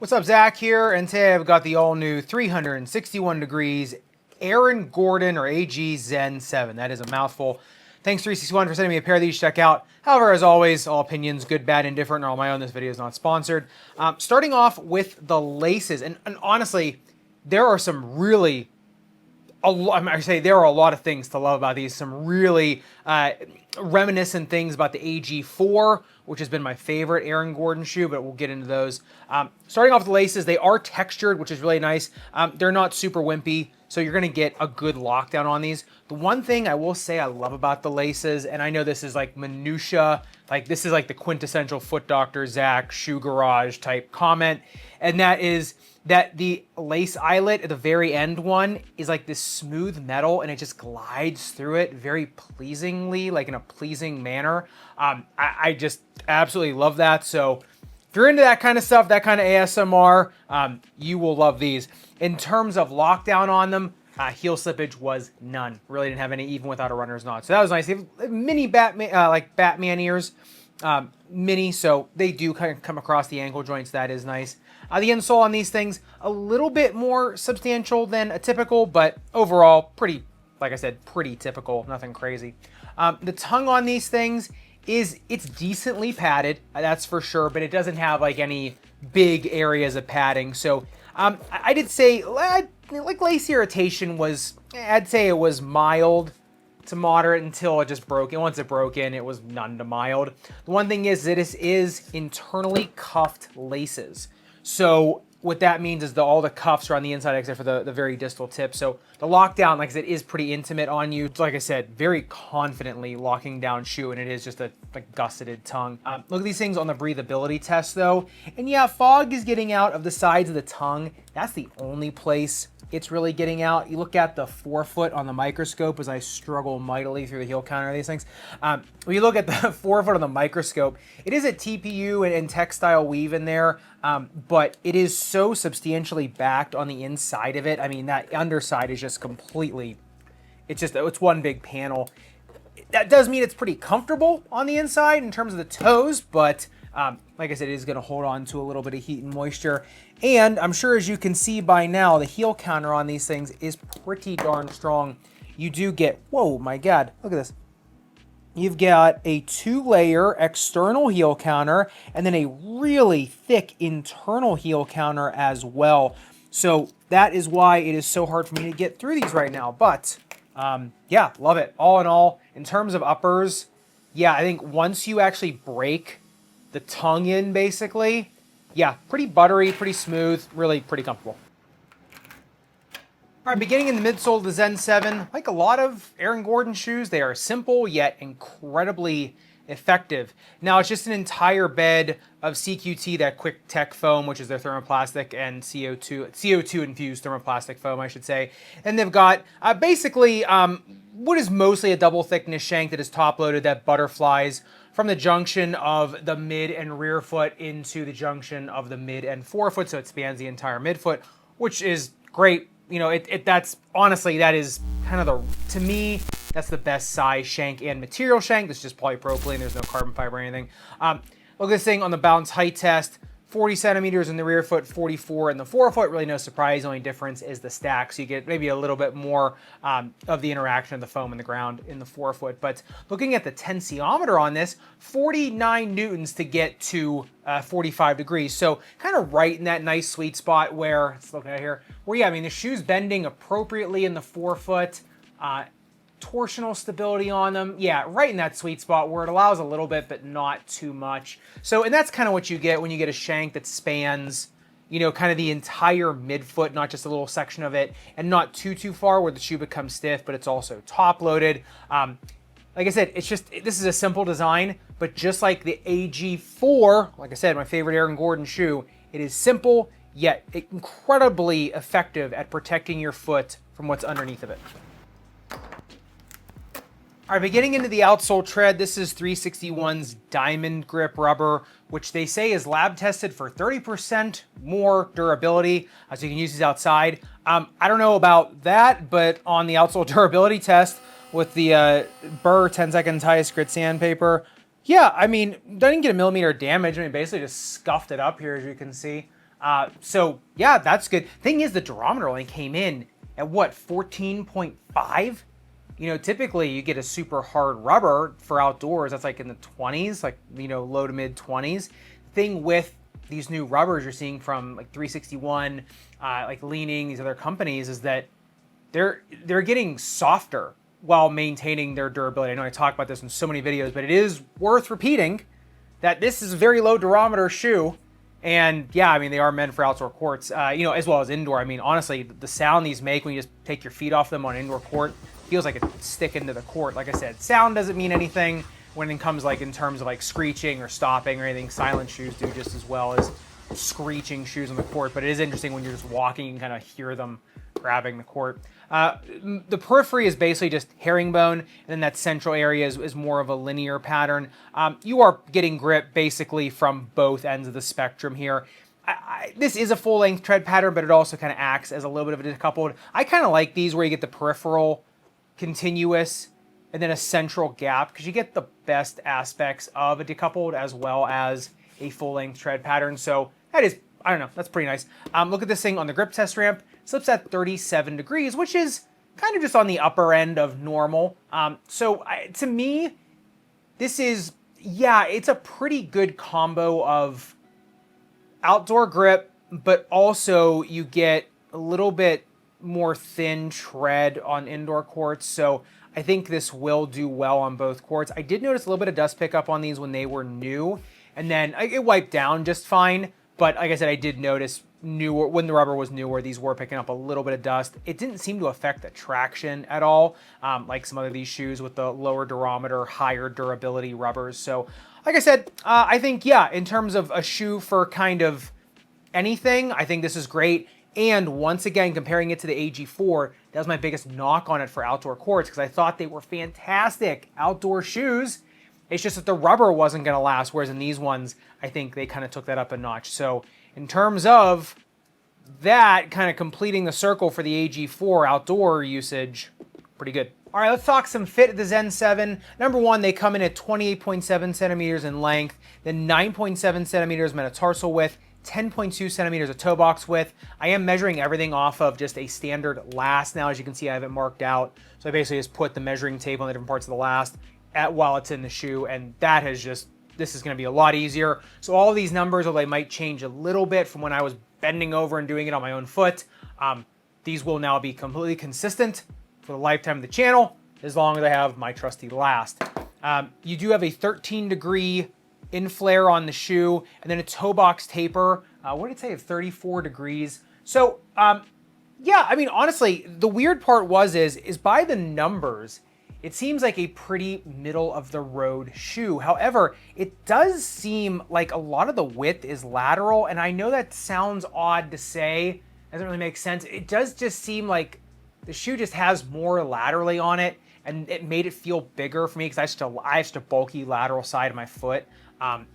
What's up, Zach here, and today I've got the all-new 361 degrees Aaron Gordon or AG Zen 7. That is a mouthful. Thanks 361 for sending me a pair of these to check out. However, as always, all opinions, good, bad, indifferent, are all my own. This video is not sponsored. Starting off with the laces, and honestly, there are some really there are a lot of things to love about these. Some really reminiscent things about the AG4, which has been my favorite Aaron Gordon shoe, but we'll get into those. Starting off with the laces, they are textured, which is really nice. They're not super wimpy, so you're going to get a good lockdown on these. The one thing I will say I love about the laces, and I know this is like minutia, like this is like the quintessential Foot Doctor Zach Shoe Garage type comment, and that is that the lace eyelet at the very end one is like this smooth metal and it just glides through it very pleasingly, like in a pleasing manner. I just absolutely love that. So if you're into that kind of stuff, that kind of ASMR, you will love these. In terms of lockdown on them, heel slippage was none. Really didn't have any, even without a runner's knot. So that was nice. They have mini Batman, like Batman ears. Mini, so they do kind of come across the ankle joints. That is nice. The insole on these things, a little bit more substantial than a typical, but overall, pretty, like I said, pretty typical, nothing crazy. The tongue on these things it's decently padded, that's for sure, but it doesn't have like any big areas of padding. So I did say, like lace irritation was, I'd say it was mild to moderate until it just broke. And once it broke in, it was none to mild. The one thing is that this is internally cuffed laces. So what that means is all the cuffs are on the inside except for the very distal tip. So the lockdown, like I said, is pretty intimate on you. Like I said, very confidently locking down shoe, and it is just a gusseted tongue. Look at these things on the breathability test though. And yeah, fog is getting out of the sides of the tongue. That's the only place it's really getting out. You look at the forefoot on the microscope as I struggle mightily through the heel counter of these things. When you look at the forefoot on the microscope, it is a TPU and textile weave in there, but it is so substantially backed on the inside of it. I mean, that underside is just completely, it's one big panel. That does mean it's pretty comfortable on the inside in terms of the toes, but like I said, it is going to hold on to a little bit of heat and moisture. And I'm sure, as you can see by now, the heel counter on these things is pretty darn strong. You do get, whoa, my God, look at this. You've got a 2-layer external heel counter and then a really thick internal heel counter as well. So that is why it is so hard for me to get through these right now. But yeah, love it. All in all, in terms of uppers, yeah, I think once you actually break the tongue in, basically, yeah, pretty buttery, pretty smooth, really pretty comfortable. All right, beginning in the midsole of the Zen 7, like a lot of Aaron Gordon shoes, they are simple yet incredibly effective. Now, it's just an entire bed of CQT, that quick tech foam, which is their thermoplastic and CO2 infused thermoplastic foam, I should say. And they've got basically what is mostly a double thickness shank that is top loaded that butterflies from the junction of the mid and rear foot into the junction of the mid and forefoot, so it spans the entire midfoot, which is great. You know, that's honestly, that is kind of to me, that's the best size shank and material shank. This is just polypropylene. There's no carbon fiber or anything. Look at this thing on the balance height test. 40 centimeters in the rear foot, 44 in the forefoot. Really no surprise. The only difference is the stack. So you get maybe a little bit more of the interaction of the foam in the ground in the forefoot. But looking at the tensiometer on this, 49 newtons to get to 45 degrees. So kind of right in that nice sweet spot where, let's look at it here, where yeah, I mean the shoe's bending appropriately in the forefoot. Torsional stability on them, yeah, right in that sweet spot where it allows a little bit but not too much. So, and that's kind of what you get when you get a shank that spans, you know, kind of the entire midfoot, not just a little section of it, and not too far where the shoe becomes stiff, but it's also top loaded. Like I said, it's just, this is a simple design, but just like the AG4, like I said, my favorite Aaron Gordon shoe, it is simple yet incredibly effective at protecting your foot from what's underneath of it. All right, but getting into the outsole tread, this is 361's diamond grip rubber, which they say is lab tested for 30% more durability, so you can use these outside. I don't know about that, but on the outsole durability test with the Burr 10 seconds highest grit sandpaper, yeah, I mean, didn't get a millimeter damage. I mean, basically just scuffed it up here, as you can see. So yeah, that's good. Thing is, the durometer only came in at what, 14.5? You know, typically you get a super hard rubber for outdoors that's like in the 20s, like, you know, low to mid 20s. Thing with these new rubbers you're seeing from like 361, like Leaning, these other companies, is that they're getting softer while maintaining their durability. I know I talk about this in so many videos, but it is worth repeating that this is a very low durometer shoe. And yeah, I mean, they are meant for outdoor courts, you know, as well as indoor. I mean, honestly, the sound these make when you just take your feet off them on an indoor court feels like it's sticking to the court. Like I said, sound doesn't mean anything when it comes like in terms of like screeching or stopping or anything. Silent shoes do just as well as screeching shoes on the court, but it is interesting when you're just walking, you can kind of hear them grabbing the court. The periphery is basically just herringbone, and then that central area is more of a linear pattern. You are getting grip basically from both ends of the spectrum here. This is a full-length tread pattern, but it also kind of acts as a little bit of a decoupled. I kind of like these where you get the peripheral continuous and then a central gap, because you get the best aspects of a decoupled as well as a full-length tread pattern. So that is, I don't know, that's pretty nice. Look at this thing on the grip test ramp. Slips at 37 degrees, which is kind of just on the upper end of normal. To me, this is, yeah, it's a pretty good combo of outdoor grip, but also you get a little bit more thin tread on indoor courts. So I think this will do well on both courts. I did notice a little bit of dust pickup on these when they were new, and then it wiped down just fine. But like I said, I did notice newer, when the rubber was newer, these were picking up a little bit of dust. It didn't seem to affect the traction at all, like some of these shoes with the lower durometer, higher durability rubbers. So like I said, I think, yeah, in terms of a shoe for kind of anything, I think this is great. And once again, comparing it to the AG4, that was my biggest knock on it for outdoor courts, because I thought they were fantastic outdoor shoes. It's just that the rubber wasn't going to last, whereas in these ones, I think they kind of took that up a notch. So in terms of that, kind of completing the circle for the AG4 outdoor usage, pretty good. All right, let's talk some fit at the Zen 7. Number one, they come in at 28.7 centimeters in length, then 9.7 centimeters metatarsal width, 10.2 centimeters of toe box width. I am measuring everything off of just a standard last now. As you can see, I have it marked out. So I basically just put the measuring tape on the different parts of the last while it's in the shoe, and that has just, this is going to be a lot easier. So all of these numbers, although they might change a little bit from when I was bending over and doing it on my own foot, these will now be completely consistent for the lifetime of the channel, as long as I have my trusty last. You do have a 13-degree in-flare on the shoe, and then a toe box taper. What did it say, of 34 degrees? So, yeah, I mean, honestly, the weird part is by the numbers, it seems like a pretty middle-of-the-road shoe. However, it does seem like a lot of the width is lateral, and I know that sounds odd to say, doesn't really make sense. It does just seem like the shoe just has more laterally on it, and it made it feel bigger for me because I have such a bulky lateral side of my foot.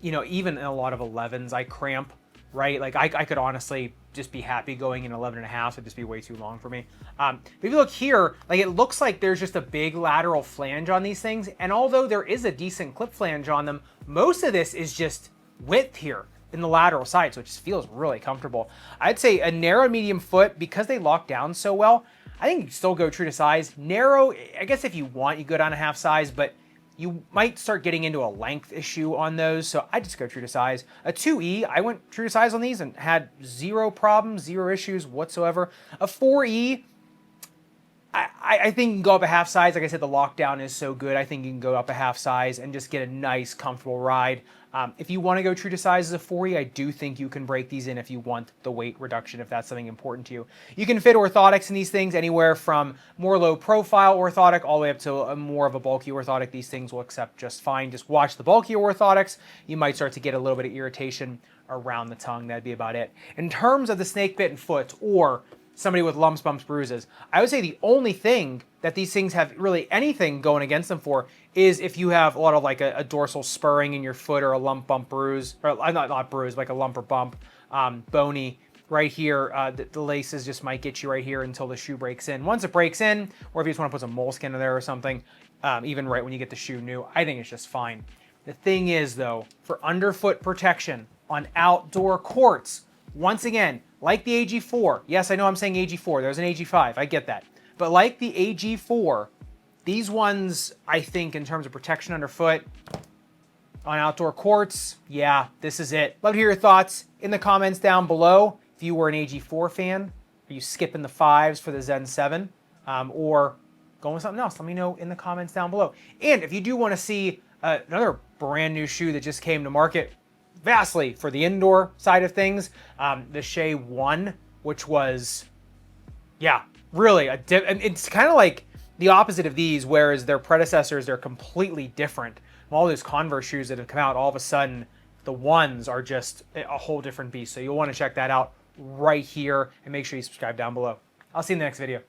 You know, even in a lot of 11s, I cramp, right? Like I could honestly just be happy going in 11 and a half. It'd just be way too long for me. But if you look here, like it looks like there's just a big lateral flange on these things. And although there is a decent clip flange on them, most of this is just width here in the lateral side. So it just feels really comfortable. I'd say a narrow medium foot, because they lock down so well, I think you still go true to size. Narrow, I guess if you want, you go down a half size, but you might start getting into a length issue on those, so I just go true to size. A 2E, I went true to size on these and had zero problems, zero issues whatsoever. A 4E, I think you can go up a half size. Like I said, the lockdown is so good. I think you can go up a half size and just get a nice, comfortable ride. If you want to go true to size as a 4E, I do think you can break these in if you want the weight reduction, if that's something important to you. You can fit orthotics in these things anywhere from more low profile orthotic all the way up to a more of a bulky orthotic. These things will accept just fine. Just watch the bulky orthotics. You might start to get a little bit of irritation around the tongue. That'd be about it. In terms of the snake bitten foot or somebody with lumps, bumps, bruises, I would say the only thing that these things have really anything going against them for is if you have a lot of like a dorsal spurring in your foot or a lump, bump, bruise, or not bruise, like a lump or bump, bony right here. The laces just might get you right here until the shoe breaks in. Once it breaks in, or if you just want to put some moleskin in there or something, even right when you get the shoe new, I think it's just fine. The thing is though, for underfoot protection on outdoor courts, Once again, like the AG4, yes, I know I'm saying AG4, there's an AG5, I get that. But like the AG4, these ones, I think in terms of protection underfoot, on outdoor courts, yeah, this is it. Love to hear your thoughts in the comments down below. If you were an AG4 fan, are you skipping the 5s for the Zen 7? Or going with something else? Let me know in the comments down below. And if you do want to see another brand new shoe that just came to market, vastly for the indoor side of things, the Shea 1, which was, yeah, really, it's kind of like the opposite of these, whereas their predecessors, they're completely different. All those Converse shoes that have come out, all of a sudden, the ones are just a whole different beast. So you'll want to check that out right here, and make sure you subscribe down below. I'll see you in the next video.